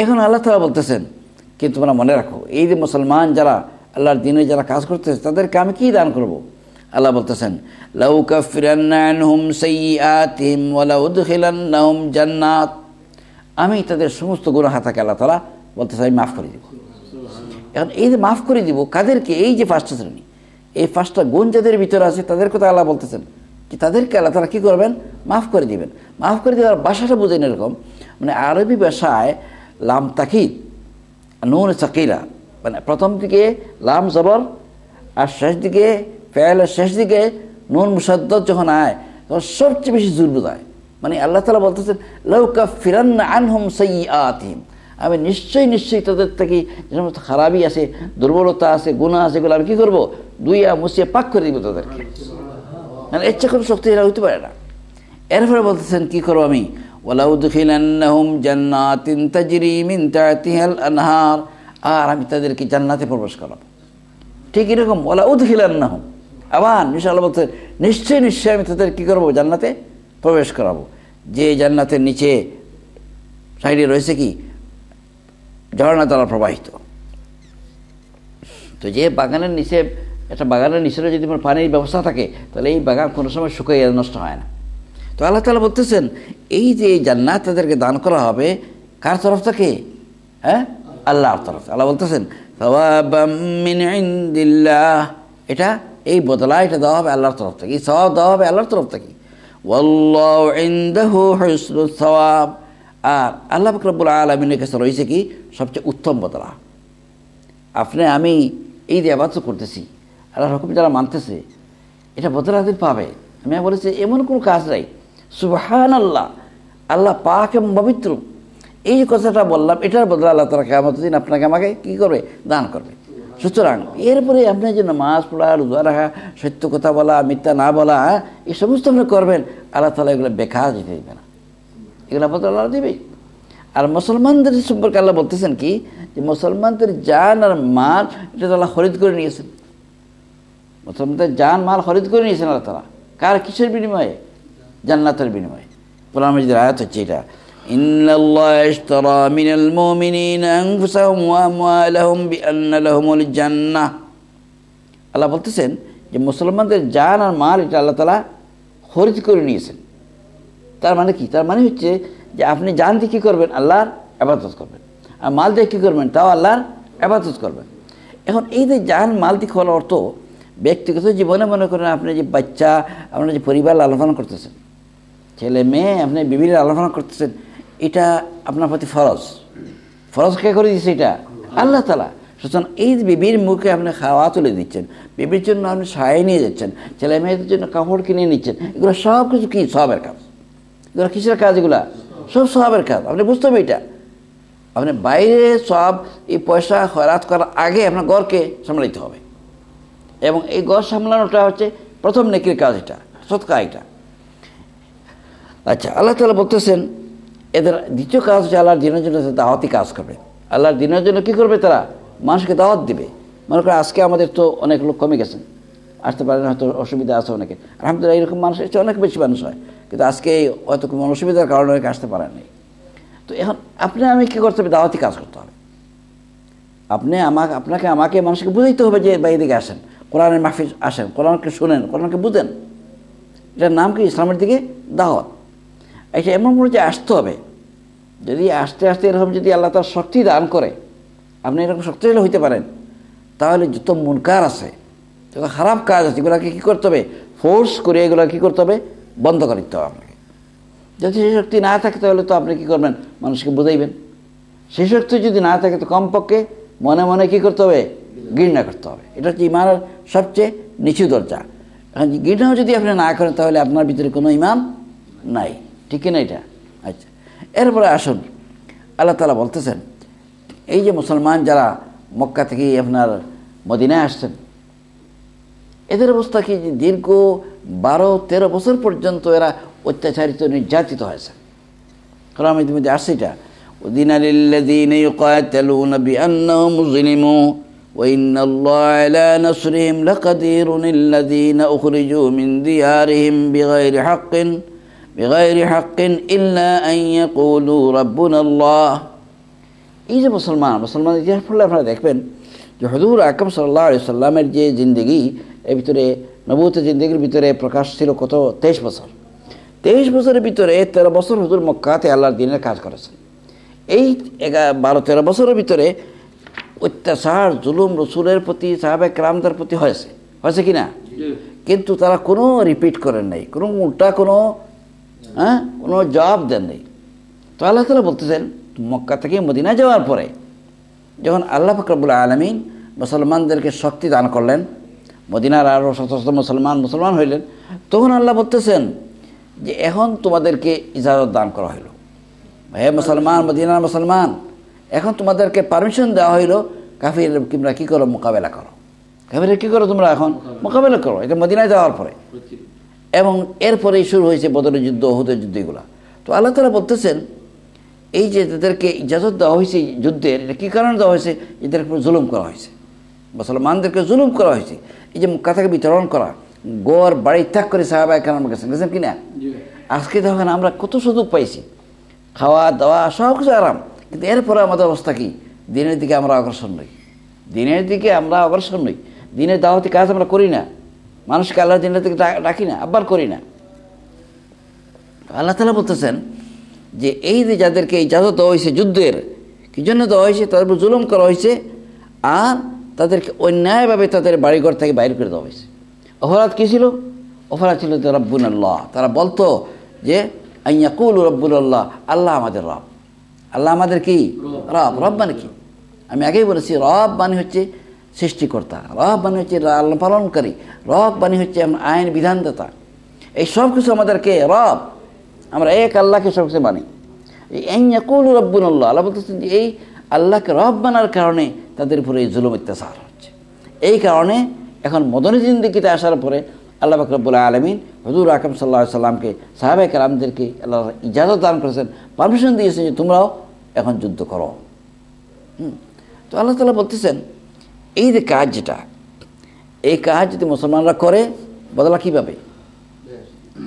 এখন আল্লাহ তাআলা বলতেছেন, কিন্তু তোমরা মনে রাখো, এই যে মুসলমান যারা আল্লাহর দিনে যারা কাজ করতেছে তাদেরকে আমি কি দান করব? আল্লাহ বলতেছেন, লাউ কাফিরান্না আনহুম সাইয়্যাতিহিম ওয়া লাউদখিলান্নাহুম জান্নাত, আমি তাদের সমস্ত গুনাহ থাকে আল্লাহ তাআলা বলতেছে আমি মাফ করে দিব। এখন এই যে মাফ করে দিব কাদেরকে? এই যে ফার্স্ট শ্রেণী, এই ফার্স্টটা গুণ যাদের ভিতরে আছে তাদের কথা আল্লাহ বলতেছেন কি তাদেরকে আল্লাহ তাআলা কী করবেন? মাফ করে দিবেন। মাফ করে দেওয়ার ভাষাটা বোঝেন এরকম, মানে আরবি ভাষায় লাম তাকিদ নুন সাকিলা, মানে প্রথম দিকে লাম জবর আর শেষ দিকে ফেলের শেষ দিকে নুন মুসাদ্দাদ যখন আয় তখন সবচেয়ে বেশি জোর বোঝায়। মানে আল্লাহ তাআলা বলতেছেন লাউ কাফিরান্না আনহুম সাইয়্যাতিহিম, আমি নিশ্চয়ই তাদের থেকে যে সমস্ত খারাপই আছে, দুর্বলতা আছে, গুনাহ আছে, এগুলো আমি কী করবো? দুইয়া মুছিয়ে পাক করে দিব তাদেরকে। মানে ইচ্ছা কোনো শক্তি এরা হইতে পারে না। এরপরে বলতেছেন কী করবো আমি? ওয়ালাউদখিলান্নাহুম জান্নাতিন তাজরি মিন তাহতিহাল আনহার, আর আমি তাদেরকে জান্নাতে প্রবেশ করাবো। ঠিক এরকম ওয়ালাউদখিলান্নাহুম, আবার আল্লাহ বলতে নিশ্চয়ই আমি তাদের কী করবো? জান্নাতে প্রবেশ করাবো। যে জান্নাতের নিচে সাইডে রয়েছে কি ঝর্ণা দ্বারা প্রবাহিত। তো যে বাগানের নিচে, একটা বাগানের নিচে যদি পানির ব্যবস্থা থাকে তাহলে এই বাগান কোনো সময় শুকিয়ে নষ্ট হয় না। তো আল্লাহ তাআলা বলতেছেন এই যে এই জান্নাত তাদেরকে দান করা হবে কার তরফ থেকে? হ্যাঁ, আল্লাহর তরফ। আল্লাহ বলতেছেন সাওয়াবাম মিন ইনদিল্লাহ, এটা এই বদলা এটা দেওয়া হবে আল্লাহর তরফ থেকে, এই সওয়াব দেওয়া হবে আল্লাহর তরফ থেকে। ওয়াল্লাহু ইনদাহু হুসনুস সওয়াব, আর আল্লাহ পাক রব্বুল আলামিনের কাছে রয়েছে কি সবচেয়ে উত্তম বদলা। আপনি আমি এই যে ইবাদত করতেছি, আল্লাহর হুকুম যারা মানতেছে, এটা বদলা দিন পাবে। আমি বলেছি এমন কোনো কাজ নাই, সুবহানাল্লাহ, আল্লাহ পাক এবং পবিত্র, এই যে কথাটা বললাম এটার বদলা আল্লাহ তাআলা কিয়ামতের দিন আপনাকে আমাকে কী করবে? দান করবে। সুতরাং এরপরে আপনি যে নামাজ পড়া, রোজা রাখা, সত্য কথা বলা, মিথ্যা না বলা, এই সমস্ত আপনি করবেন, আল্লাহ তাআলা এগুলো বেকার যেতে দেবে না, এগুলো বদলা আল্লাহ দেবে। আর মুসলমানদের সম্পর্কে আল্লাহ বলতেছেন কি যে মুসলমানদের জান আর মাল এটা আল্লাহ খরিদ করে নিয়েছেন। মুসলমানদের জান মাল খরিদ করে নিয়েছেন আল্লাহ তাআলা, কার কিসের বিনিময়ে? জান্নাতের বিনিময়ে। কোরআন মাজিদের আয়াত হচ্ছে এটা, ইন্নাল্লাহা ইশতারা মিনাল মুমিনিনা আনফুসাহুম ওয়া আমওয়ালাহুম বিআন্না লাহুমুল জান্নাহ। আল্লাহ বলতেছেন যে মুসলমানদের জান আর মাল এটা আল্লাহ তাআলা খরিদ করে নিয়েছেন। তার মানে কি? তার মানে হচ্ছে যে আপনি জান দিয়ে কী করবেন? আল্লাহর ইবাদত করবেন, আর মাল দিয়ে কী করবেন? তাও আল্লাহর ইবাদত করবেন। এখন এই যে জান মাল দিয়ে খোলার অর্থ ব্যক্তিগত জীবনে মনে করেন আপনি যে বাচ্চা, আপনার যে পরিবার লালন করতেছেন, ছেলে মেয়ে, আপনি বিবির লালন করতেছেন, এটা আপনার প্রতি ফরজ। ফরজ কে করে দিচ্ছে? এটা আল্লাহ তাআলা। সুতরাং এই বিবির মুখে আপনি খাওয়া তুলে দিচ্ছেন, বিবির জন্য আপনি সায় নিয়ে যাচ্ছেন, ছেলে মেয়েদের জন্য কাপড় কিনে নিচ্ছেন, এগুলো সব কিছু কি সওয়াবের কাজ। এগুলো কিসের কাজ? এগুলা সব সওয়াবের কাজ। আপনি বুঝতে হবে এটা। আপনি বাইরে সব এই পয়সা খয়রাত করার আগে আপনার ঘরকে সামলাইতে হবে, এবং এই ঘর সামলানোটা হচ্ছে প্রথম নেকির কাজ, এটা সদকা এটা। আচ্ছা, আল্লাহ তাআলা বলতেছেন এদের দ্বিতীয় কাজ হচ্ছে আল্লাহর দিনের জন্য দাওয়াতি কাজ করবে। আল্লাহর দিনের জন্য কী করবে? তারা মানুষকে দাওয়াত দিবে। মনে করে আজকে আমাদের তো অনেক লোক কমে গেছেন, আসতে পারেন, হয়তো অসুবিধা আছে অনেকে, আলহামদুলিল্লাহ এরকম মানুষ এসে অনেক বেশি মানুষ হয়, কিন্তু আজকে হয়তো কোনো অসুবিধার কারণে অনেকে আসতে পারেননি। তো এখন আপনি আমি কী করতে হবে? দাওয়াতি কাজ করতে হবে। আপনাকে মানুষকে বুঝাইতে হবে যে বা এদিকে আসেন, কোরআনের মাহফিল আসেন, কোরআনকে শোনেন, কোরআনকে বুঝেন। এটার নাম কি? ইসলামের দিকে দাওয়াত। এটা এমন করে যে আসতে হবে। যদি আস্তে আস্তে এরকম যদি আল্লাহ তার শক্তি দান করে, আপনি এরকম শক্তিশালী হইতে পারেন, তাহলে যত মুনকার আছে, যত খারাপ কাজ আছে, এগুলোকে কী করতে হবে? ফোর্স করে এগুলো কী করতে হবে? বন্ধ করে দিতে হবে আপনাকে। যদি সেই শক্তি না থাকে তাহলে তো আপনি কী করবেন? মানুষকে বুঝাইবেন। সেই শক্তি যদি না থাকে তো কমপক্ষে মনে মনে কী করতে হবে? ঘৃণা করতে হবে। এটা হচ্ছে ইমানের সবচেয়ে নিচু দরজা। এখন ঘৃণাও যদি আপনি না করেন তাহলে আপনার ভিতরে কোনো ইমান নাই, ঠিক না এটা? আচ্ছা, এরপরে আসুন, আল্লাহ তাআলা বলতেছেন এই যে মুসলমান যারা মক্কা থেকে আপনার মদিনায় আসছেন, এদের অবস্থা কি? যে দীর্ঘ 12-13 বছর পর্যন্ত এরা অত্যাচারিত, নির্যাতিত হয়েছে। কারণ ইতিমধ্যে আসছে এটা, উযিনা লিল্লাযীনা ইউকাতালুনা বিআন্নাহুম যুলিমু ওয়া ইন্নাল্লাহা আলা নাসরিহিম লাকাদিরুন আল্লাযীনা উখরিজু মিন দিয়ারিহিম বিগাইরি হাক্কিন ইল্লা আন ইয়াকুলু রাব্বুনাল্লাহ। এই যে মুসলমান ইতিহাস পড়লে আপনারা দেখবেন যে হুজুর আকরাম সাল্লাল্লাহু আলাইহি সাল্লামের যে জিন্দেগি, এর ভিতরে নবুয়তের জিন্দেগির ভিতরে প্রকাশ ছিল কত 23 বছর। 23 বছরের ভিতরে 13 বছর হুজুর মক্কাতে আল্লাহর দ্বীনের কাজ করেছেন। এই 12-13 বছরের ভিতরে অত্যাচার জুলুম রসুলের প্রতি সাহাবায়ে কেরামদের প্রতি হয়েছে কি না? কিন্তু তারা কোনো রিপিট করেন নাই, কোনো উল্টা কোনো জবাব দেন নাই। তো আল্লাহ তাআলা বলতেছেন মক্কা থেকে মদিনা যাওয়ার পরে যখন আল্লাহ পাক রব্বুল আলামিন মুসলমানদেরকে শক্তি দান করলেন, মদিনার আরও শত শত মুসলমান হইলেন, তখন আল্লাহ বলতেছেন যে এখন তোমাদেরকে ইজাজত দান করা হইল, হে মুসলমান, মদিনার মুসলমান, এখন তোমাদেরকে পারমিশন দেওয়া হইল কাফির তোমরা কী করো, মোকাবেলা করো। কাফিরের কী করো তোমরা এখন মোকাবেলা করো, এটা মদিনায় যাওয়ার পরে। এবং এরপরেই শুরু হয়েছে বদরের যুদ্ধ, উহুদের যুদ্ধ, এগুলো। তো আল্লাহ তাআলা বলতেছেন এই যে তাদেরকে ইজাজত দেওয়া হয়েছে যুদ্ধের, এটা কী কারণে দেওয়া হয়েছে? এদের উপর জুলুম করা হয়েছে, মুসলমানদেরকে জুলুম করা হয়েছে। এই যে মক্কা থেকে বিতরণ করা, গড় বাড়ি ত্যাগ করে সাহাবায়ে কেরাম গেছেন কি না? আজকে দেখেন আমরা কত সুযোগ পাইছি, খাওয়া দাওয়া সব কিছু আরাম, কিন্তু এরপরে আমাদের অবস্থা কি? দিনের দিকে আমরা অগ্রসর নই, দিনের দাওয়াতি কাজ আমরা করি না, মানুষকে আল্লাহর দিনের দিকে ডাকি না, আবার করি না। আল্লাহ তাআলা বলতেছেন যে এই যে যাদেরকে ইজাজত দেওয়া হয়েছে যুদ্ধের, কি জন্য দেওয়া হয়েছে? তাদের উপর জুলুম করা হয়েছে, আর তাদেরকে অন্যায়ভাবে তাদের বাড়িঘর থেকে বাইর করে দেওয়া হয়েছে। অপরাধ কী ছিল? অপরাধ ছিল রব্বুনাল্লাহ। তারা বলতো যে আইয়াকুল রব্বুনাল্লাহ, আল্লাহ আমাদের রব। আল্লাহ আমাদের কি রব? রব মানে কি? আমি আগেই বলেছি, রব মানে হচ্ছে সৃষ্টিকর্তা, রব মানে হচ্ছে লালন পালনকারী, রব মানে হচ্ছে আইন বিধানদাতা। এই সব কিছু আমাদেরকে রব, আমরা এক আল্লাহকে সব কিছু মানি। এই আইয়াকুল রব্বুনাল্লাহ, আল্লাহ বলতেছেন যে এই আল্লাহকে রব মানার কারণে তাদের উপরে এই জুলুম অত্যাচার হচ্ছে। এই কারণে এখন মদনী জিন্দেগিতে আসার পরে আল্লাহ পাক রব্বুল আলামিন হুজুর আকরাম সাল্লাল্লাহু আলাইহি সাল্লামকে, সাহাবায়ে কেরামদেরকে আল্লাহ ইজাজত দান করেছেন, পারমিশন দিয়েছেন যে তোমরাও এখন যুদ্ধ করো। তো আল্লাহ তাআলা বলতেছেন এই যে কাজ, যেটা এই কাজ যদি মুসলমানরা করে বদলা কী পাবে?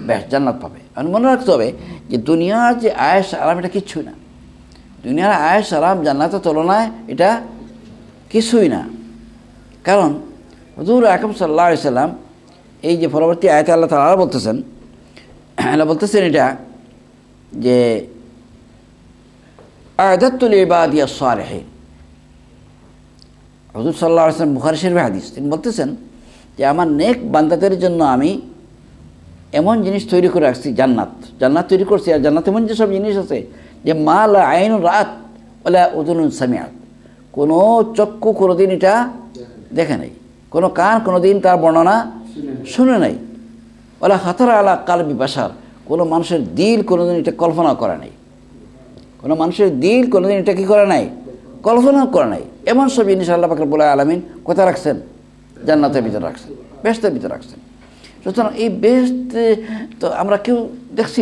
বেশ, জান্নাত পাবে। মানে মনে রাখতে হবে যে দুনিয়ার যে আয়েশ আরাম, এটা কিচ্ছুই না। দুনিয়ার আয়েশ আরাম জান্নাতের তুলনায় এটা কিছুই না। কারণ হুজুর আকরাম সাল্লাল্লাহু আলাইহি সাল্লাম এই যে পরবর্তী আয়াতে আল্লাহ তাআলা বলতেছেন এটা যে আ'দাতু লিইবাদিয়াস সালিহিন। হুজুর সাল্লাল্লাহু আলাইহি সাল্লাম বুখারী শরীফের হাদিস, তিনি বলতেছেন যে আমার নেক বান্দাদের জন্য আমি এমন জিনিস তৈরি করে রাখছি, জান্নাত তৈরি করছি। আর জান্নাত এমন যেসব জিনিস আছে যে মা লা আইনুন রাআত ওয়ালা উযুনুন সামিআত, কোনো চক্ষু কোনোদিন এটা দেখে নাই, কোনো কান কোনোদিন তার বর্ণনা শুনে নাই, ওয়ালা খাতারা আলা কালবি বাশার, কোনো মানুষের দিল কোনোদিন এটা কল্পনা করে নাই, কোনো মানুষের দিল কোনোদিন এটা কী করে নাই? কল্পনা করে নাই। এমন সব জিনিস আল্লাহ পাক রব্বুল আলামিন কোথায় রাখছেন? জান্নাতের ভিতরে রাখছেন, বেহেশতের ভিতরে রাখছেন। সুতরাং এই বেহেশত তো আমরা কেউ দেখছি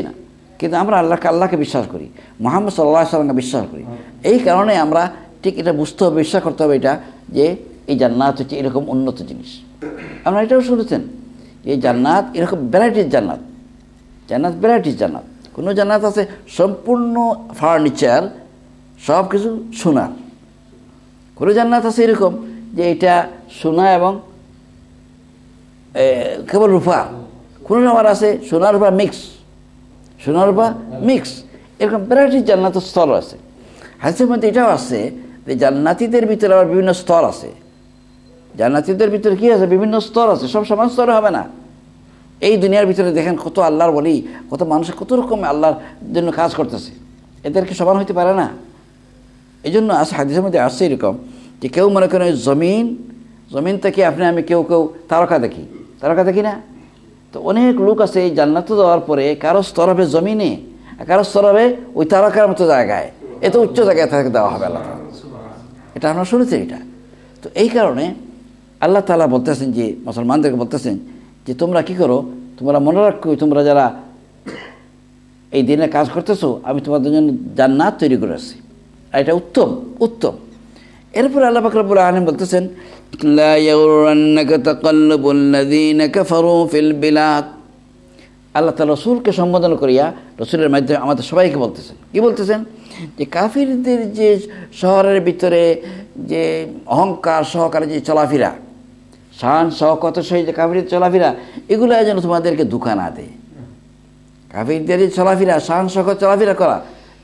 না, কিন্তু আমরা আল্লাহকে বিশ্বাস করি, মুহাম্মদ সাল্লাল্লাহু আলাইহি ওয়াসাল্লামকে বিশ্বাস করি। এই কারণে আমরা ঠিক এটা বুঝতে হবে, বিশ্বাস করতে হবে এটা যে এই জান্নাত হচ্ছে এরকম উন্নত জিনিস। আপনারা এটাও শুনেছেন এই জান্নাত এরকম ভ্যারাইটিস জান্নাত, জান্নাত। কোনো জান্নাত আছে সম্পূর্ণ ফার্নিচার, সব কিছু সোনার। কোনো জান্নাত আছে এরকম যে এটা সোনা এবং কেবল রূপা। কোনো আবার আছে সোনার রূপা মিক্স, এরকম ভ্যারাইটিস জান্নাতের স্তর আছে। হাদিসের মধ্যে এটাও আছে যে জান্নাতীদের ভিতরে আবার বিভিন্ন স্তর আছে। জান্নাতীদের ভিতরে কি আছে? বিভিন্ন স্তর আছে, সব সমান স্তরে হবে না। এই দুনিয়ার ভিতরে দেখেন কত আল্লাহর ওলি, কত মানুষের কত রকম আল্লাহর জন্য কাজ করতেছে, এদের কি সমান হইতে পারে না? এই জন্য হাদিসের মধ্যে আসছে এরকম যে কেউ মনে করেন জমিন থেকে আমি কেউ তারকা দেখি না। তো অনেক লোক আছে এই জান্নাতে যাওয়ার পরে কারো স্তর হবে জমিনে, আর কারো স্তর হবে ওই তারকার মতো জায়গায়, এত উচ্চ জায়গায় তাকে দেওয়া হবে আল্লাহ। এটা আমরা শুনেছি এটা। তো এই কারণে আল্লাহ তাআলা বলতেছেন যে মুসলমানদেরকে বলতেছেন যে তোমরা কি করো, তোমরা মনে রাখো, তোমরা যারা এই দিনে কাজ করতেছো আমি তোমাদের জন্য জান্নাত তৈরি করে আসছি, আর এটা উত্তম। এরপরে আল্লাহ পাক রব্বুল আলামিন বলতেছেন লা ইয়াগুররান্নাকা তাকাল্লুবুল লাযীনা কাফারু ফিল বিলাদ, আল্লাহ তাআলা রসুলকে সম্বোধন করিয়া রসুলের মাধ্যমে আমাদের সবাইকে বলতেছেন, কি বলতেছেন? যে কাফিরদের যে শহরের ভিতরে যে অহংকার সহকারে যে চলাফেরা, শান শওকত সহিত যে কাফিরদের চলাফেরা, এগুলো যেন তোমাদেরকে ধোঁকা না দেয়। কাফিরদের চলাফেরা, শান শওকত চলাফেরা করা,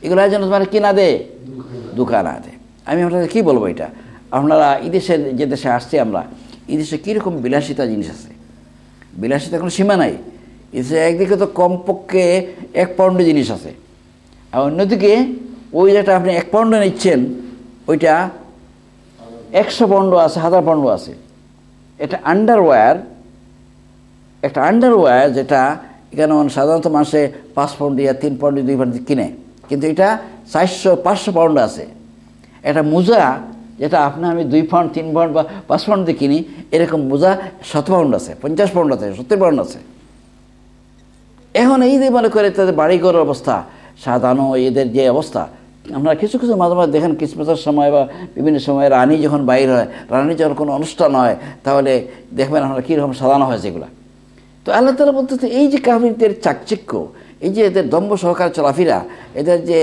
এগুলো যেন তোমার কি না দেয়, ধোঁকা না দেয়। আমি আপনাদের কী বলবো, এটা আপনারা এই দেশের যে দেশে আসছি আমরা, এই দেশে কীরকম বিলাসিতা জিনিস আছে, বিলাসিতা কোনো সীমা নাই। এসে একদিকে তো কমপক্ষে 1 পাউন্ড জিনিস আছে, আর অন্যদিকে ওই যেটা আপনি 1 পাউন্ডে নিচ্ছেন ওইটা 100 পাউন্ডও আছে, 1000 পাউন্ডও আছে। এটা আন্ডারওয়্যার, একটা আন্ডারওয়্যার যেটা এখানে সাধারণত মাসে 5 পাউন্ড দিয়া 3 পাউন্ড 2 পাউন্ড কিনে, কিন্তু এটা 400-500 পাউন্ড আছে। একটা মোজা যেটা আমি 2 পাউন্ড 3 পাউন্ড বা 5 পাউন্ড দিয়ে কিনি, এরকম মোজা 7 পাউন্ড আছে, 50 পাউন্ড আছে, 70 পাউন্ড আছে। এখন এই যে মনে করে তাদের বাড়িঘরের অবস্থা, সাধারণ এদের যে অবস্থা, আমরা কিছু কিছু মাঝে মাঝে দেখেন ক্রিসমাসের সময় বা বিভিন্ন সময় রানী যখন বাইর হয়, রানী যখন কোনো অনুষ্ঠান হয়, তাহলে দেখবেন আমরা কীরকম সাজানো হয়েছে এগুলা। তো আল্লাহ তাআলা বলতেছে এই যে কাফিরদের চাকচিক্য, এই যে এদের দম্ভ সহকার চলাফেরা, এদের যে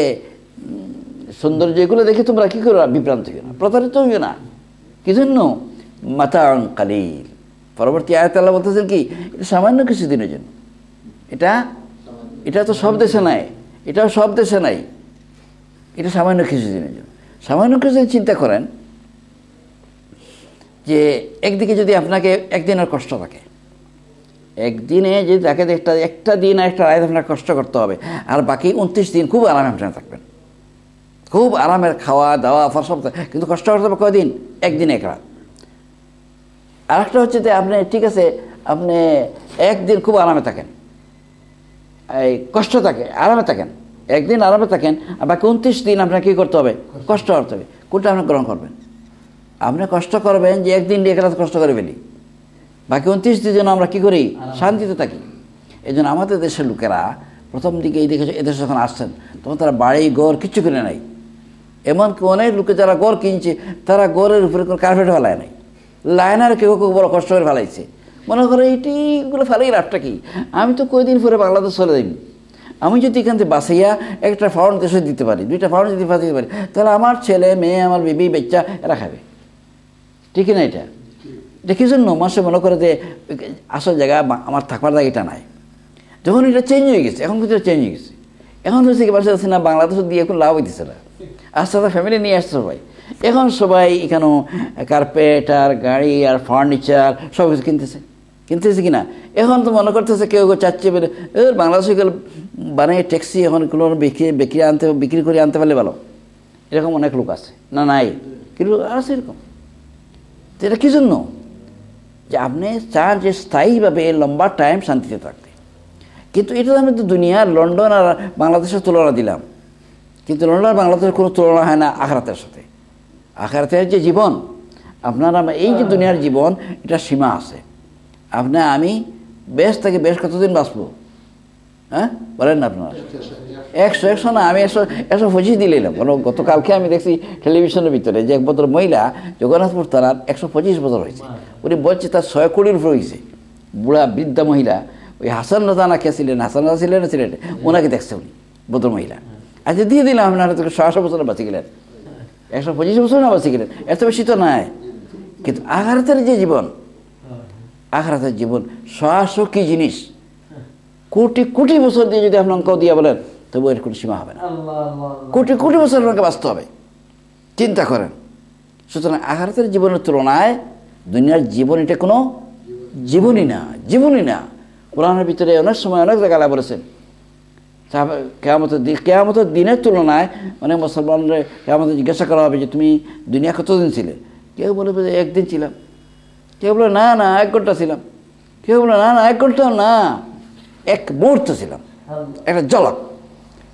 সৌন্দর্য, এগুলো দেখে তোমরা কী করো, বিভ্রান্ত হইও না, প্রতারিত হইও না। কি জন্য? মাতাউন কালিল। পরবর্তী আয়াতে আল্লাহ বলতেছেন কি, এটা সামান্য কিছু দিনের জন্য। এটা তো সব দেশে নাই, এটাও সব দেশে নাই, এটা সামান্য কিছু দিনের জন্য। সামান্য কিছু দিন চিন্তা করেন যে একদিকে যদি আপনাকে একদিনের কষ্ট থাকে, একদিনে যদি তাকে একটা দিন আর একটা রাত আপনার কষ্ট করতে হবে, আর বাকি 29 দিন খুব আরামে আপনারা থাকবেন, খুব আরামের খাওয়া দাওয়া সব, কিন্তু কষ্ট করতে হবে কয়দিন? একদিন এক রাত। আর একটা হচ্ছে যে আপনি ঠিক আছে, আপনি একদিন খুব আরামে থাকেন, এই কষ্ট থাকে, আরামে থাকেন, একদিন আরামে থাকেন, আর বাকি 29 দিন আপনাকে কী করতে হবে? কষ্ট করতে হবে। কোনটা আপনি গ্রহণ করবেন? আপনি কষ্ট করবেন যে একদিন এক রাত কষ্ট করে ফেলি, বাকি 29 দিনের জন্য আমরা কী করি? শান্তিতে থাকি। এই জন্য আমাদের দেশের লোকেরা প্রথম দিকে এই দিকে এদেশে যখন আসছেন, তখন তারা বাড়ি ঘর কিচ্ছু কিনে নাই। এমনকি অনেক লোকে যারা ঘর কিনছে, তারা ঘরের উপরে কোনো কার্পেট ফেলায় নাই, লাইনার কেউ কেউ বড় কষ্ট করে ফেলাইছে। মনে করে এইগুলো ফেলাই লাভটা কি? আমি তো কয়দিন পরে বাংলাদেশ চলে যাই, আমি যদি এখান থেকে বাসাইয়া একটা ফাউন্ড দেশে দিতে পারি, 2টা ফাউন্ড যদি দিতে পারি, তাহলে আমার ছেলে মেয়ে, আমার বিবি বাচ্চা এরা খাবে, ঠিক না? এটা কি জন্য মানুষ মনে করে যে আসল জায়গা আমার থাকবার জায়গাটা নাই। যখন এটা চেঞ্জ হয়ে গেছে, এখন কিন্তু চেঞ্জ হয়ে গেছে, এখন হচ্ছে কি বাসা আছে না, বাংলাদেশে দিয়ে এখন লাভ হইতেছে না, আস্তে আস্তে ফ্যামিলি নিয়ে আসছে সবাই। এখন সবাই এখানেও কার্পেট আর গাড়ি আর ফার্নিচার সব কিছু কিনতেছে কিনা। এখন তো মনে করতেছে কেউ চাচ্ছে বলে বাংলাদেশে গেলে বানিয়ে ট্যাক্সি এখন এগুলো বিক্রি করে আনতে পারলে ভালো, এরকম অনেক লোক আছে না? নাই, কিন্তু আছে এরকম। তো এটা কী জন্য? যে আপনি চান যে স্থায়ীভাবে লম্বা টাইম শান্তিতে থাকতে। কিন্তু এটা আমি তো দুনিয়ার লন্ডন আর বাংলাদেশের তুলনা দিলাম, কিন্তু লন্ডন আর বাংলাদেশের কোনো তুলনা হয় না আখিরাতের সাথে। আখিরাতের যে জীবন, আপনারা এই যে দুনিয়ার জীবন, এটা সীমা আছে। আমি বেশ থেকে বেশ কতদিন বাঁচবো? হ্যাঁ বলেন না আপনারা? 100 না, আমি 125 দিলাম। গতকালকে আমি দেখছি টেলিভিশনের ভিতরে যে এক ভদ্র মহিলা জগন্নাথপুর তারার 125 বছর হয়েছে, উনি বলছে তার 100 কোটির উপরে হয়েছে, বুড়া বৃদ্ধা মহিলা। ওই হাসান রাজা না কে ছিলেন, হাসান রাজা ছিলেন সিলেটে, ওনাকে দেখছে উনি, ভদ্র মহিলা। আচ্ছা দিয়ে দিলাম, আপনারা 100 বছর বাঁচে গেলেন, 125 বছর না বাঁচে গেলেন, এত বেশি তো নাই। কিন্তু আখিরাতের যে জীবন, আখিরাতের জীবন 100 কি জিনিস, কোটি কোটি বছর দিয়ে যদি আপনি অঙ্ক দিয়ে বলেন, তবু এর কোনো সীমা হবে না। কোটি কোটি বছর আপনাকে বাঁচতে হবে, চিন্তা করেন। সুতরাং আখিরাতের জীবনের তুলনায় দুনিয়ার জীবন এটা কোনো জীবনই না। কোরআনের ভিতরে অনেক সময় অনেক জায়গায় বলেছেন কিয়ামতের দিনের তুলনায় অনেক মুসলমানরা কিয়ামতে জিজ্ঞাসা করা হবে যে তুমি দুনিয়া কতদিন ছিলে? কেউ বলবে যে একদিন ছিলাম, কেউ বলে না 1 ঘন্টা ছিলাম, কেউ বলে না 1 ঘন্টাও না, 1 মুহূর্ত ছিলাম, একটা ঝলক।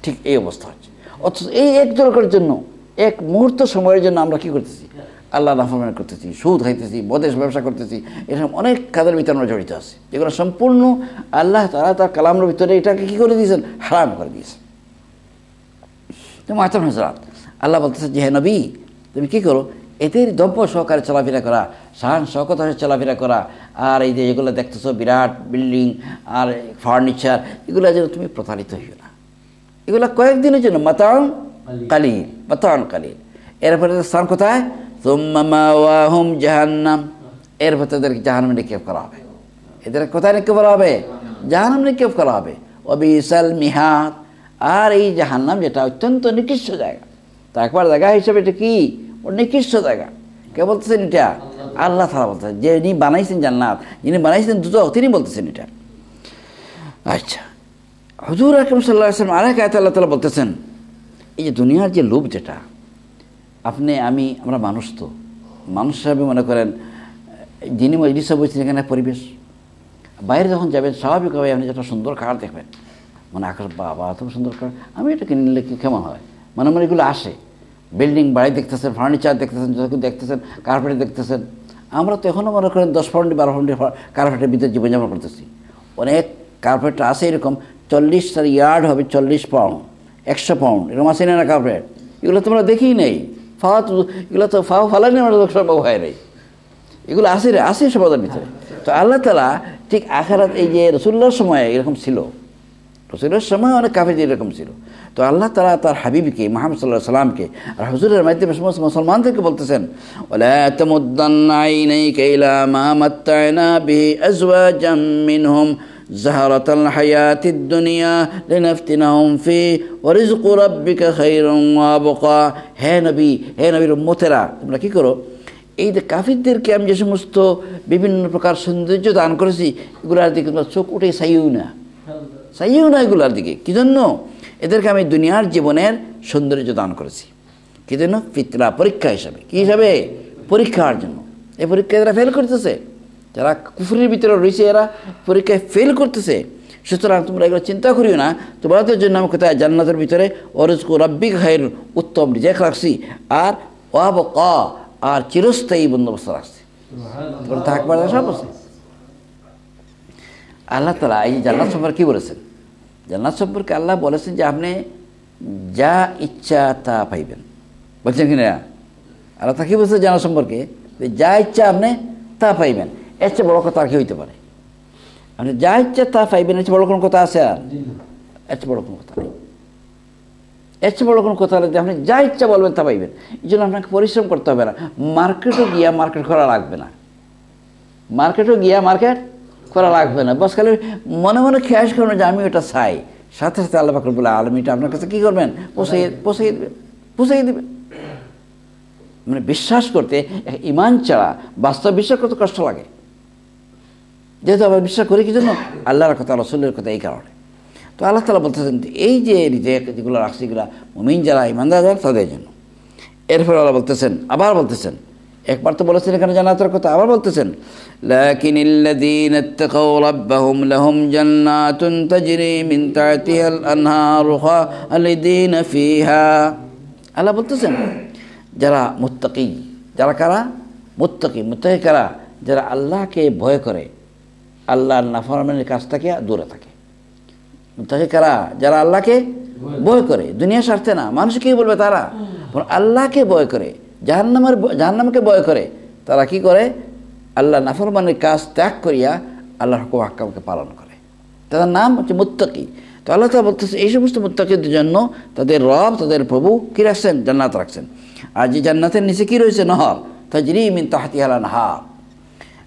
ঠিক এই অবস্থা হচ্ছে। অথচ এই 1 ঝলকের জন্য, 1 মুহূর্ত সময়ের জন্য আমরা কি করতেছি? আল্লাহ নাফরমানি করতেছি, সুদ খাইতেছি, বদেশ ব্যবসা করতেছি, এরকম অনেক কাজের ভিতরে আমরা জড়িত আছি, যেগুলো সম্পূর্ণ আল্লাহ তাআলা তার কালামের ভিতরে এটাকে কী করে দিয়েছেন? হারাম করে দিয়েছেন। তো মাতার হজরত আল্লাহ বলতেছে যে হে নবী, তুমি কী করো? এদের দ্রব্য সহকারে চলাফেরা করা, শান শকত হয়ে চলাফেরা করা, আর এই যে এগুলো দেখতেছো বিরাট বিল্ডিং আর ফার্নিচার, এগুলো যেন তুমি প্রতারিত হইও না। এগুলো কয়েকদিনের জন্য, মাতাউন কালিল, মাতাউন কালিল। এরপরে স্থান কোথায়? সুম্মা মাওয়াহুম জাহান্নাম, এরপর তাদেরকে জাহান্নামে নিক্ষেপ করা হবে। এদের কোথায় নিক্ষেপ করা হবে? জাহান্নামে নিক্ষেপ করা হবে। ওয়াবিসাল মিহাদ, আর এই জাহান্নাম যেটা অত্যন্ত নিকৃষ্ট জায়গা, তারপর জায়গা হিসেবে এটা কি? ও নিকৃষ্ট জায়গা। কে বলতেছেন এটা? আল্লাহ তাআলা বলতেছেন, যিনি বানাইছেন জান্নাত, যিনি বানাইছেন দুটো, তিনি বলতেছেন এটা। আচ্ছা, হুজুর আকরাম সাল্লাল্লাহু আলাইহি ওয়াসাল্লাম আরেক আয়াতে আল্লাহ তাআলা বলতেছেন, এই যে দুনিয়ার যে লোভ, যেটা আপনি আমরা মানুষ, তো মানুষ হিসাবে মনে করেন যিনি মজলিসে বলছেন এখানে পরিবেশ, বাইরে যখন যাবেন স্বাভাবিকভাবে আপনি যেটা সুন্দর খাবার দেখবেন, মানে আকাশ বাবা এত সুন্দর খাবার, আমি এটা কিনে নিলে কেমন হয়, মানে এগুলো আসে। বিল্ডিং বাড়ি দেখতেছেন, ফার্নিচার দেখতেছেন, যত কিছু দেখতেছেন, কার্পেট দেখতেছেন। আমরা তো এখনও মনে করেন 10 পাউন্ড 12 পাউন্ডের কার্পেটের ভিতরে জীবনযাপন করতেছি। অনেক কার্পেট আছে এরকম 40 ইয়ার্ড হবে, 40 পাউন্ড 100 পাউন্ড এরকম আছে না কার্পেট। এগুলো তোমরা দেখি নেই, এগুলো তো ফালানি আমরা সম্ভব হয় নাই, এগুলো আসে সমাজের ভিতরে। তো আল্লাহ তাআলা ঠিক আখিরাত, এই যে রাসূলুল্লাহর সময় এরকম ছিল, রাসূলের সময় অনেক কাফের এরকম ছিল। তো আল্লাহ তাআলা তার হাবিবকে মুহাম্মদ সাল্লাল্লাহু আলাইহি সাল্লামকে আর হুজুরের মাধ্যমে সমস্ত মুসলমানদেরকে বলতেছেন, ওয়ালা তামুদ্দান্না আইনাইকা ইলা মা মাত্তা'না বিহি আজওয়াজাম মিনহুম যাহরাতাল হায়াতিদ দুনিয়া লিনাফতিনাহুম ফি ওয়া রিজকু রাব্বিকা খায়রুন ওয়া আবকা। হে নবীর উম্মতেরা, তোমরা কি করো, এই যে কাফিরদেরকে আমি যে সমস্ত বিভিন্ন প্রকার সৌন্দর্য দান করেছি, এগুলোর দিকে তোমরা চোখ উঠে চাইও না এগুলোর দিকে। কি জন্য? এদেরকে আমি দুনিয়ার জীবনের সৌন্দর্য দান করেছি। কি জন্য? ফিতরা, পরীক্ষা হিসাবে। কি হিসাবে? পরীক্ষার জন্য। এই পরীক্ষায় এরা ফেল করতেছে, যারা কুফরের ভিতরে রয়েছে এরা পরীক্ষায় ফেল করতেছে। সুতরাং তোমরা এগুলো চিন্তা করিও না, তোমাদের জন্য আমি কোথায় জান্নাতের ভিতরে ওয়ারিজকু রাব্বিকা খায়র, উত্তম রিজিক রাখছি, আর ওয়াবকা, আর চিরস্থায়ী বন্দোবস্ত রাখছি। তোমরা থাকবার সব আছে। আল্লাহ তাআলা এই জান্নাত সম্পর্কে কী বলেছেন? জান্নাত সম্পর্কে আল্লাহ বলেছেন যে আপনি যা ইচ্ছা তা পাইবেন। বলছেন কি না? আল্লাহ তা কি বলছে জান্নাত সম্পর্কে? যা ইচ্ছা আপনি তা পাইবেন। এর চেয়ে বড় কথা আর কি হইতে পারে? আপনি যা ইচ্ছা তা পাইবেন, এর চেয়ে বড় কোনো কথা আছে? আর এর চেয়ে বড় কোনো কথা নেই। এর চেয়ে বড় কোনো কথা হলে আপনি যা ইচ্ছা বলবেন তা পাইবেন। এই জন্য আপনাকে পরিশ্রম করতে হবে না। মার্কেটও গিয়া মার্কেট করা লাগবে না, করা লাগবে না। বাস খালি মনে মনে খেয়াল করবেন যে আমি ওটা চাই, সাথে সাথে আল্লাহ পাক রব্বুল আলামিন এটা আপনার কাছে কী করবেন? পৌঁছাই দেবেন। মানে বিশ্বাস করতে, ঈমান ছাড়া বাস্তব বিশ্বাস করতে কষ্ট লাগে। যেহেতু আমরা বিশ্বাস করি কি জন্য? আল্লাহর কথা, রাসূলের কথা, এই কারণে। তো আল্লাহ তাআলা বলতেছেন এই যে রিজিক যেগুলো রাখছে, এগুলো মুমিন যারা, ঈমানদার যারা, তাদের জন্য। এরপর আল্লাহ আবার বলতেছেন, একবার তো বলেছেন এখানে জান্নাতের কথা, আবার বলতেছেন, লাকিনিল্লাযীনা ইত্তাকাউ রাব্বাহুম লাহুম জান্নাতুন তাজরি মিন তাহতিহাল আনহারু খালিদিনা ফিহা। আল্লাহ বলতেছেন যারা মুত্তাকি, যারা কারা? মুত্তাকি কারা? যারা আল্লাহকে ভয় করে, আল্লাহর নাফরমানির কাছ থেকে দূরে থাকে। মুত্তাকি কারা? যারা আল্লাহকে ভয় করে, দুনিয়া স্বার্থে না, মানুষ কি বলবে তারা, আল্লাহকে ভয় করে, জাহান্নামকে ভয় করে। তারা কি করে? আল্লাহ নাফরমানির কাজ ত্যাগ করিয়া আল্লাহর হুকুম আহকামকে পালন করে। তাদের নাম হচ্ছে মুত্তাকি। তো আল্লাহ তাআলা বলতেছে এই সমস্ত মুত্তাকিদের জন্য তাদের রব, তাদের প্রভু কি রাখছেন? জান্নাত রাখছেন। আর যে জান্নাতের নিচে কি রয়েছে? নহর, তাজরি মিন তাহতিহাল আনহার।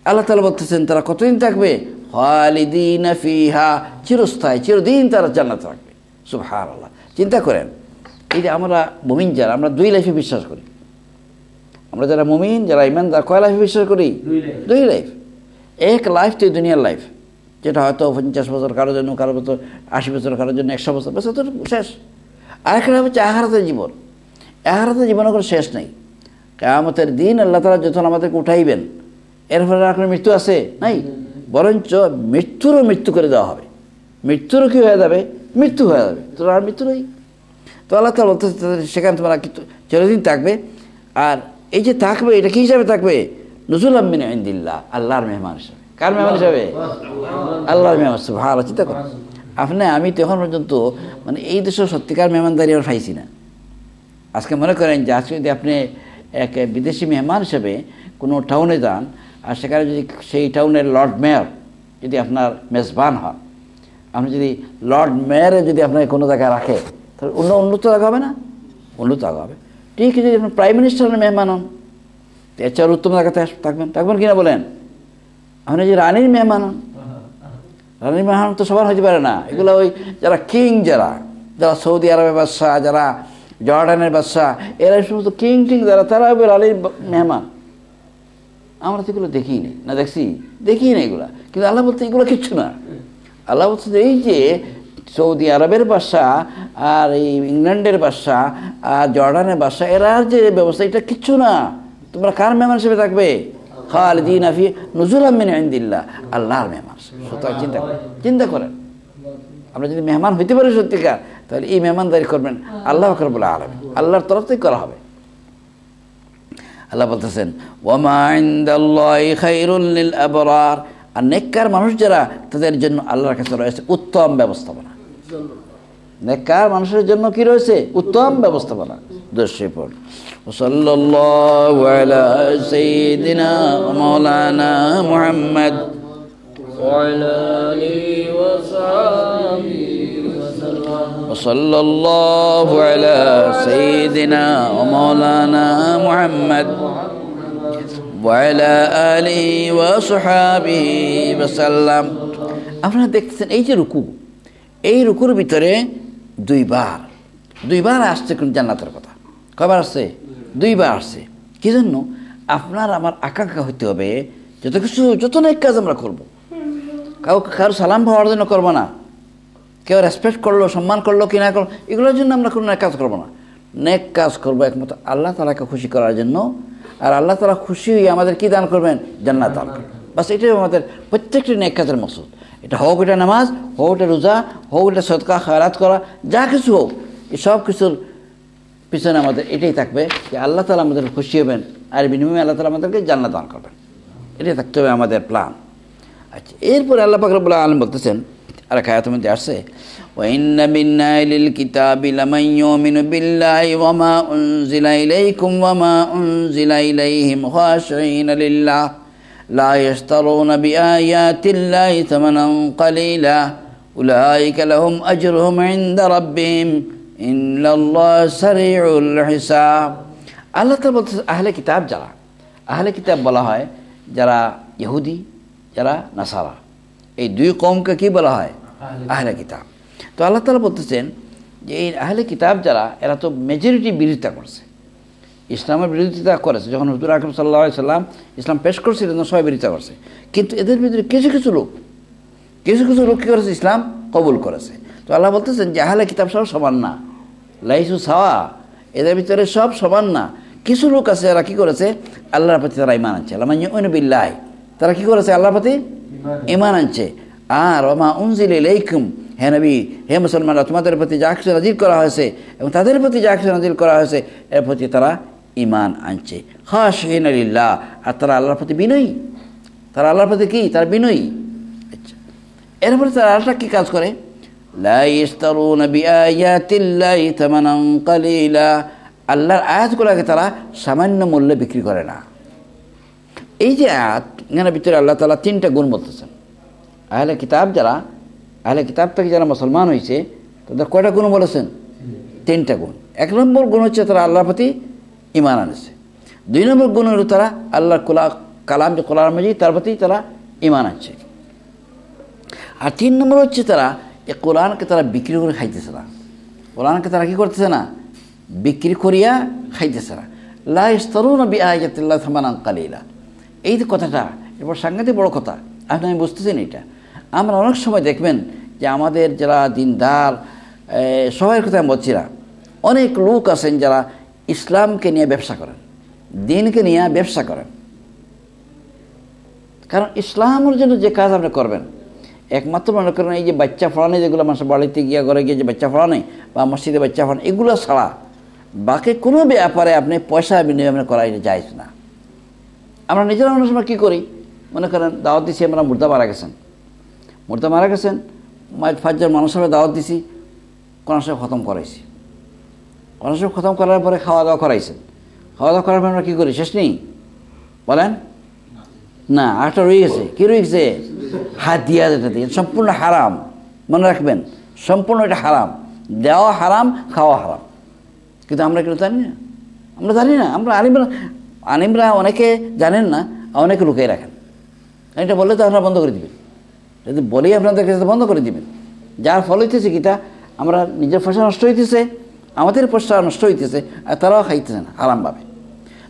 আল্লাহ তাআলা বলতেছেন তারা কতদিন থাকবে? খালিদিনা ফিহা, চিরস্থায়ী, চিরদিন তারা জান্নাত রাখবে। সুবহানাল্লাহ। চিন্তা করেন, এই যে আমরা মুমিন যারা, আমরা 2 লাইফে বিশ্বাস করি। আমরা যারা মুমিন, যারা ঈমানদার, কয় লাইফে বিশ্বাস করি? 2 লাইফ। এক লাইফ তো দুনিয়ার লাইফ, যেটা হয়তো 50 বছর কারোর জন্য, কারো বছর 80 বছর, কারোর জন্য 100 বছর, বেশ তো শেষ। আরেকটা হচ্ছে আখিরাতের জীবন। আখিরাতের জীবনের কোনো শেষ নেই। কিয়ামতের দিন আল্লাহ তাআলা যখন আমাদেরকে উঠাইবেন, এর ফলে আর কোনো মৃত্যু আছে? নাই। বরঞ্চ মৃত্যু করে দেওয়া হবে। মৃত্যুরও কি হয়ে যাবে? মৃত্যু হয়ে যাবে। তো আর মৃত্যু নেই। তো আল্লাহ তাআলা বলতে সেখানে তোমরা চিরদিন থাকবে। আর এই যে থাকবে, এটা কী হিসাবে থাকবে? নুজুলাম মিন ইনদিল্লাহ, আল্লাহর মেহমান হিসাবে। কার মেহমান হিসাবে? আল্লাহর মেহমান। ভালো চিন্তা করুন। আমি তো এখন পর্যন্ত মানে এই দেশের সত্যিকার মেহমানদারি আর পাইছি না। আজকে মনে করেন যে আজকে যদি আপনি এক বিদেশি মেহমান হিসেবে কোনো টাউনে যান, আর সেখানে যদি সেই টাউনের লর্ড মেয়র যদি আপনার মেজবান হন, আপনি যদি লর্ড মেয়রে যদি আপনাকে কোনো জায়গায় রাখে, তাহলে উন্নত জায়গা হবে না? উন্নত জায়গা হবে। ঠিক যদি আপনি প্রাইম মিনিস্টারের মেহমান হন, এর চেয়ে উত্তম জায়গাতে থাকবেন কিনা বলেন? আপনি যদি রানীর মেহমান হন, রানীর মেহমান তো সবার হতে পারে না। এগুলো ওই যারা কিং, যারা সৌদি আরবের বাদশাহ, যারা জর্ডানের বাদশাহ, এরা সমস্ত কিং যারা, তারা হবে রানীর মেহমান। আমরা তো এগুলো দেখি না, দেখি না এগুলা। কিন্তু আল্লাহ বলতে এগুলো কিচ্ছু না। আল্লাহ বলছে যে এই যে সৌদি আরবের বাদশাহ আর এই ইংল্যান্ডের বাদশাহ আর জর্ডানের বাদশাহ, এরা যে ব্যবস্থা, এটা কিচ্ছু না। তোমরা কার মেহমান হিসেবে থাকবে? খালিদিনা ফি নুজুলাম মিন ইনদিল্লাহ, আল্লাহর মেহমান। সুতরাং চিন্তা করেন, আমরা যদি মেহমান হইতে পারি সত্যিকার, তাহলে এই মেহমানদারি করবেন আল্লাহ রাব্বুল আলামিন, আল্লাহর তরফ থেকে করা হবে। আল্লাহ বলতেছেন ওয়ামা ইনদাল্লাহি খায়রুল লিল আবরার, আর নেককার মানুষ যারা, তাদের জন্য আল্লাহর কাছে রয়েছে উত্তম ব্যবস্থাপনা। নেককার মানুষের জন্য কি রয়েছে? উত্তম ব্যবস্থাপনা। দর্শক সাল্লাল্লাহু আলা সাইয়্যিদিনা মাওলানা মুহাম্মদ ওয়া আলা আলিহি ওয়া সাহবিহি ওয়া সাল্লাম। সাল্লাল্লাহু আলা সাইয়্যিদিনা মাওলানা মুহাম্মদ ওয়া আলা আলিহি ওয়া সাহবিহি ওয়া সাল্লাম। আপনারা দেখছেন এই যে রুকু, এই রুকুর ভিতরে দুইবার আসছে কোন জান্নাতের কথা। কয়বার আসছে? দুইবার আসছে। কি জন্য? আপনার আমার আকাঙ্ক্ষা হইতে হবে যত নেক কাজ আমরা করবো, কারো সালাম পাওয়ার জন্য করবো না, কেউ রেসপেক্ট করলো, সম্মান করলো কি না করলো, এগুলোর জন্য আমরা কোনো নেক কাজ করবো না। নেক কাজ করবো একমাত্র আল্লাহ তাআলাকে খুশি করার জন্য। আর আল্লাহ তাআলা খুশি হয়ে আমাদের কি দান করবেন? জান্নাত দান করবেন। বাস এটাই আমাদের প্রত্যেকটি নেক কাজের মকসুদ। এটা হোক এটা নামাজ, হোক এটা রোজা, হোক এটা সদকা খায়রাত করা, যা কিছু হোক, এই সব কিছুর পিছনে আমাদের এটাই থাকবে যে আল্লাহ তাআলা আমাদের খুশি হবেন, আর বিনিময়ে আল্লাহ তাআলা আমাদেরকে জান্নাত দান করবেন। এটাই থাকতে হবে আমাদের প্ল্যান। আচ্ছা, এরপরে আল্লাহ পাক রব্বুল আলামিন বলতেছেন, আর আয়াতের মধ্যে আসছে ওয়া ইন্না মিন আহলিল কিতাবি লামান ইউমিনু বিল্লাহি ওয়া মা উনজিলা ইলাইকুম ওয়া মা উনজিলা ইলাইহিম খাশিঈনা লিল্লাহ লা ইয়াশতারুনা বিআয়াতিল্লাহি থামানান কালীলা উলাইকা লাহুম আজরুহুম ইনদা রাব্বিহিম ইন্নাল্লাহা সারিউল হিসাব। আল্লাহ তাআলা বলতেছেন আহলে কিতাব যারা, আহলে কিতাব বলা হয় যারা ইহুদি, যারা নাসারা, এই দুই কওমকে কি বলা হয়? আহলে কিতাব। তো আল্লাহ তাআলা বলতেছেন যে এই আহলে কিতাব যারা, এরা তো মেজরিটি বিরোধিতা করছে, ইসলামের বিরোধিতা করেছে। যখন হুজুর আকরাম সাল্লাল্লাহু আলাইহি সাল্লাম ইসলাম পেশ করছিলেন, সবাই বিরোধিতা করছে। কিন্তু এদের ভিতরে কিছু লোক কী করেছে? ইসলাম কবুল করেছে। তো আল্লাহ বলতেছেন যে আহলে কিতাব সব সমান না, লাইসু সাওয়া, এদের ভিতরে সব সমান না। কিছু লোক আছে এরা কি করেছে? আল্লাহর প্রতি তারা ঈমান আনছে। লামান ইউমিনু বিল্লাহি, তারা কি করেছে? আল্লাহর প্রতি ঈমান আনছে। আর ওয়া মা উনজিলা ইলাইকুম, হে নবী, হে মুসলমানরা, তোমাদের প্রতি যা কিছু নাজিল করা হয়েছে এবং তাদের প্রতি যা কিছু নাজিল করা হয়েছে, এর প্রতি তারা ঈমান আনছে। খাশিঈনা লিল্লাহ, আর তারা আল্লাহর প্রতি বিনয়ী। তারা আল্লাহর প্রতি কি? তারা বিনয়ী। আচ্ছা, এরপরে তারা আরেকটা কি কাজ করে? লা ইয়াশতারুনা বিআয়াতিল্লাহি থামানান কালীলা, আল্লাহর আয়াতগুলোকে তারা সামান্য মূল্যে বিক্রি করে না। এই যে আয়াত, এখানের ভিতরে আল্লাহ তাআলা তিনটা গুণ বলতেছেন। আহলে কিতাব যারা, আহলে কিতাব থেকে যারা মুসলমান হয়েছে, তাদের কয়টা গুণ বলেছেন? তিনটা গুণ। এক নম্বর গুণ হচ্ছে তারা আল্লাহর প্রতি ঈমান আনছে। দুই নম্বর গুণ হলো তারা আল্লাহর কালাম যে কোরআন মাজিদ, তার প্রতি তারা ঈমান আনছে। আর তিন নম্বর হচ্ছে তারা এই কোরআনকে তারা বিক্রি করে খাইতেছে না। কোরআনকে তারা কি করতেছে না? বিক্রি করিয়া খাইতেছে না। লা ইয়াশতারুনা বিআয়াতিল্লাহি থামানান কালীলা, এই যে কথাটা, এরপর সাংঘাতিক বড় কথা। আমি বুঝতেছেন এটা। আমরা অনেক সময় দেখবেন যে আমাদের যারা দিনদার, সবার কথা আমি বলছি না, অনেক লোক আছেন যারা ইসলামকে নিয়ে ব্যবসা করেন, দিনকে নিয়ে ব্যবসা করেন। কারণ ইসলামের জন্য যে কাজ আপনি করবেন, একমাত্র মনে করেন এই যে বাচ্চা পড়ানো, যেগুলো মানুষের বাড়িতে গিয়ে ঘরে গিয়ে যে বাচ্চা পড়ানো বা মসজিদে বাচ্চা পড়ানো, এগুলো ছাড়া বাকি কোনো ব্যাপারে আপনি পয়সা বিনিময় করা যায় না। আমরা নিজেরা অনেক সময় কী করি, মনে করেন দাওয়াত দিছি, আমরা মুর্দা মারা গেছেন, ফাজ্জার মানুষ সাহেব দাওয়াত দিছি, কোরআন শরীফ খতম করাইছি, কোরআন শরীফ খতম করার পরে খাওয়া দাওয়া করাইছেন, খাওয়া দাওয়া করার পর আমরা কী করি? শেষ নেই বলেন না, আরেকটা রয়ে গেছে। কী রয়ে গেছে? হাদিয়া যেটা দিয়ে সম্পূর্ণ হারাম, মনে রাখবেন, সম্পূর্ণ এটা হারাম, দেওয়া হারাম, খাওয়া হারাম। কিন্তু আমরা কিন্তু জানি না, আমরা জানি না, আমরা আলিমরা অনেকে জানেন না, অনেকে লুকিয়ে রাখেন। এটা বললে তো আপনারা বন্ধ করে দিবেন, যদি বলেই আপনাদের কাছে বন্ধ করে দিবেন। যার ফল হইতেছে কিটা, আমরা নিজের পয়সা নষ্ট হইতেছে, আমাদের পয়সা নষ্ট হইতেছে, আর তারাও খাইতেছে না হারামভাবে।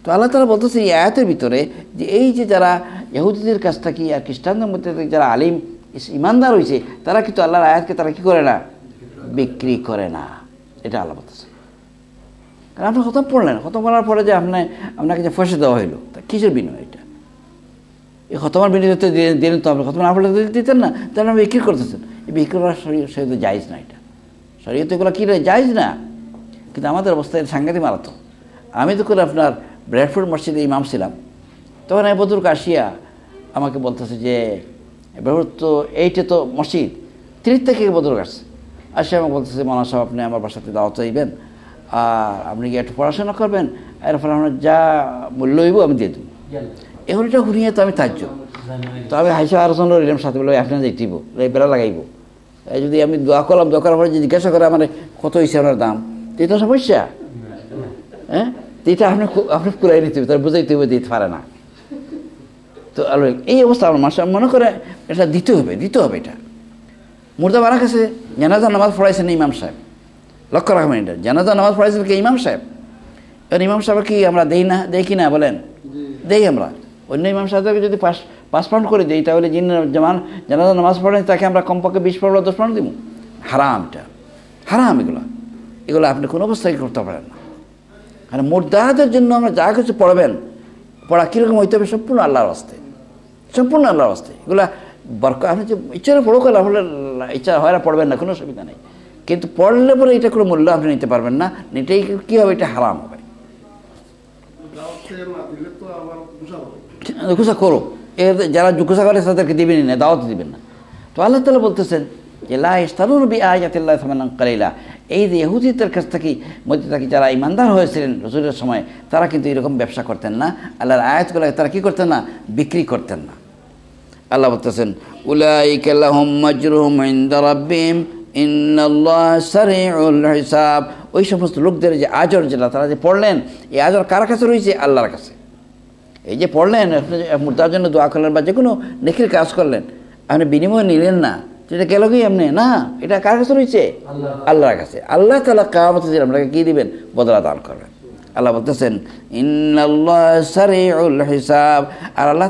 তো আল্লাহ তাআলা বলতেছে এই আয়াতের ভিতরে যে এই যে যারা ইহুদিদের কাছ থেকে আর খ্রিস্টানদের মধ্যে যারা আলিম ইমানদার হয়েছে, তারা কিন্তু আল্লাহর আয়াতকে তারা কী করে না? বিক্রি করে না। এটা আল্লাহ বলতেছে। কারণ আপনি খতম পড়লেন, খতম করার পরে যে আপনাকে যে পয়সা দেওয়া হইলো, তা কিসের বিনিময়? এটা এই খতমার বিনিময় দিলেন তো, আপনি খতম না পড়লে দিতেন না, তাহলে আপনি বিক্রি করতেছেন। এই বিক্রি করার শরীয়তে জায়েজ না, এটা শরীয়তে এগুলো কী জায়েজ না। কিন্তু আমাদের অবস্থায় সাংঘাতিক মারাত্মক। আমি তো করে আপনার ব্র্যাডফোর্ড মসজিদে ইমাম ছিলাম, তখন আমি বদরকে আসিয়া আমাকে বলতেছে যে ব্র্যাডফোর্ড তো এইটা তো মসজিদ, 30 থেকে বদরক আসছে। আসে আমাকে বলতেছে মৌলানা সাহেব আপনি আমার বাসাতে দাওয়াত চাইবেন, আর আপনি কি একটু পড়াশোনা করবেন, এরপর আমরা যা মূল্য হইব আমি দিয়ে দেবো। এখন এটা শুনিয়ে তো আমি তাজ্য, তো আমি হাইসা আলোচনা রইলাম সাথে বলে আপনার যাইব বেড়া লাগাইব। যদি আমি দোয়া করলাম, দোয়া করার পরে যদি জিজ্ঞাসা করে আমার কত হয়েছে আপনার দাম, তো এটা সমস্যা। হ্যাঁ, এটা আপনি পুরাই নিতে হবে, তার বুঝাইতে হবে, দিতে পারে না। তো এই অবস্থা আমার মাসে মনে করে এটা দিতে হবে এটা। মুর্দাবাড়ার কাছে জানাজা নামাজ পড়াইছেন ইমাম সাহেব, লক্ষ্য রাখবেন, এটা জানাজা নামাজ পড়াইছেন কি ইমাম সাহেব। এবার ইমাম সাহেব কি আমরা দেই কি না বলেন? দেই আমরা। অন্য ইমাম সাহেবকে যদি 5 পাউন্ড করে দিই, তাহলে যিনি জানাজা নামাজ পড়েন তাকে আমরা কমপক্ষে 20 পাউন্ড 10 পাউন্ড দিব। হারাম, এটা হারাম। এগুলো আপনি কোনো অবস্থায় করতে পারেন না। কারণ মুর্দাদের জন্য আমরা যা কিছু পড়াবেন, পড়া কীরকম হইতে হবে? সম্পূর্ণ আল্লাহর রাস্তায়, সম্পূর্ণ আল্লাহর রাস্তায়। এগুলা আপনি যে ইচ্ছা পড়ো করে ইচ্ছা হয় না পড়বেন না, কোনো অসুবিধা নেই। কিন্তু পড়লে পরে এটা কোনো মূল্য আপনি নিতে পারবেন না, এটাই কী হবে? এটা হারাম হবে। ঘুষা করো, যারা ঘুষা করে তাদেরকে দিবেনই না, দাওয়াত দিবেন না। তো আল্লাহ তাআলা বলতেছেন যে লা ইশতারুনা বিআয়াতিল্লাহি সামানান কালিলা, এই যে ইহুদিদের কাছ থেকে মধ্যে থেকে যারা ইমানদার হয়েছিলেন রাসূলের সময়, তারা কিন্তু এরকম ব্যবসা করতেন না, আল্লাহর আয়াতগুলো তারা কী করতেন না? বিক্রি করতেন না। আল্লাহ বলতেছেন উলাইকা লাহুম মাজরুহুম ইনদা রাব্বিহিম ইন্নাল্লাহা সারিউল হিসাব। ওই সমস্ত লোকদের যে আজর, যেটা তারা যে পড়লেন, এই আজর কার কাছে রয়েছে? আল্লাহর কাছে। এই যে পড়লেন, আপনি মুর্দার জন্য দোয়া করলেন বা যে কোনো নেকির কাজ করলেন, আপনি বিনিময় নিলেন না, এটা গেল কি আপনি? না, এটা কার কাছে রয়েছে? আল্লাহর কাছে। আল্লাহ তাআলা কিয়ামতের দিন আপনাকে কী দিবেন? বদলা দান করবেন। আল্লাহ বলতেছেন ইন্নাল্লাহা সারিউল হিসাব। আর আল্লাহ